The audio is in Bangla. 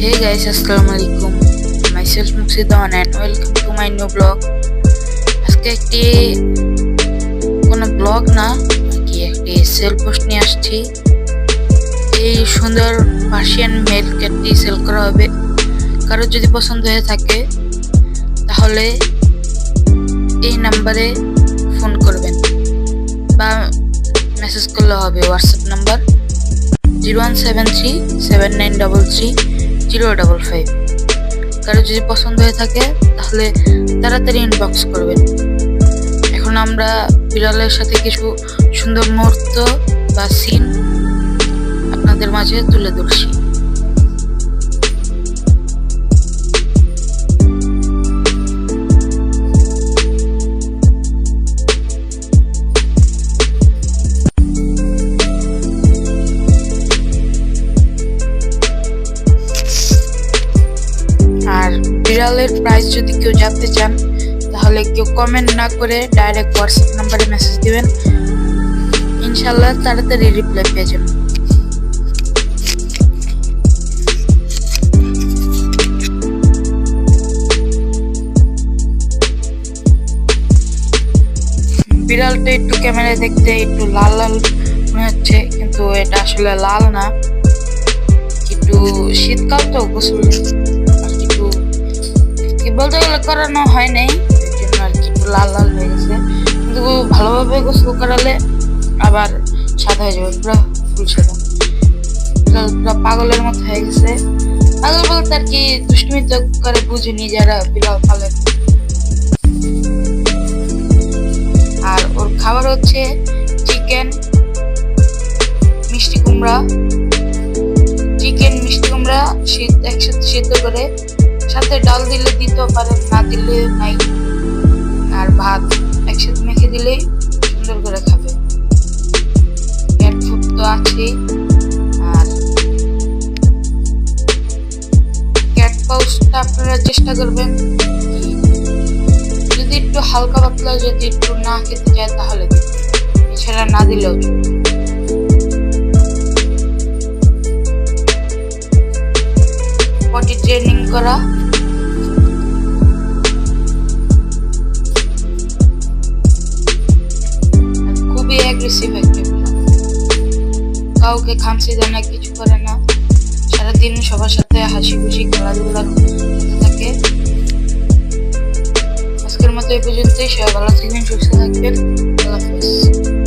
Hey guys, Assalamualaikum. Myself Muksidan and welcome to my new blog. আজকে একটি কোনো ব্লগ না কি একটি সেল পোস্ট নিয়ে আসছি। এই সুন্দর পার্সিয়ান মেল ক্যাটটি সেল করা হবে। কারো যদি পছন্দ হয়ে থাকে তাহলে এই নাম্বারে ফোন করবেন বা মেসেজ করলে হবে। WhatsApp number 01737933 055। কারো যদি পছন্দ হয়ে থাকে তাহলে তাড়াতাড়ি ইনবক্স করবেন। এখন আমরা বিড়ালের সাথে কিছু সুন্দর মুহূর্ত বা সিন আপনাদের মাঝে তুলে ধরছি। আর বিড়ালের প্রাইস যদি কেউ জানতে চান তাহলে কেউ কমেন্ট না করে ডাইরেক্ট হোয়াটসঅ্যাপ নাম্বারে মেসেজ দিবেন, ইনশাল্লাহ তাড়াতাড়ি রিপ্লাই পেয়ে যাবেন। বিড়ালটা একটু ক্যামেরায় দেখতে একটু লাল লাল মনে হচ্ছে, কিন্তু এটা আসলে লাল না। একটু শীতকাল তো গোসল বলতে গেলে করানো হয় নাই, এর জন্য আর কি একটু লাল লাল হয়ে গেছে। কিন্তু ভালোভাবে গোসল করালে আবার সাদা হয়ে যাবে, পুরো ফুল সাদা। পুরো পাগলের মতো হয়ে গেছে। পাগল বলতে আর কি দুষ্টুমি তো করে বুঝিনি যারা বিড়াল পালেন। আর ওর খাবার হচ্ছে চিকেন মিষ্টি কুমড়া একসাথে সিদ্ধ করে, সাথে ডাল দিলে দিতেও পারেন, না দিলে নাই। আর ভাত একসাথে মেখে দিলেই সুন্দর করে খাবে। ক্যাট ফুড তো আছেই। আর ক্যাট পাউচটা আপনারা চেষ্টা করবেন যদি একটু হালকা পাতলা, যদি একটু না খেতে চায় তাহলে দিন, এছাড়া না দিলেও চলবে। পটি ট্রেনিং করা, খুবই অ্যাগ্রেসিভ একটা বিড়াল। কাউকে খামচি দেয় না, কিছু করে না, সারাদিন সবার সাথে হাসি খুশি খেলাধুলা করতে থাকে। আজকের মতো এই পর্যন্তই। সবাই ভালো থাকবেন, সুস্থ থাকবেন। আল্লাহ হাফেজ।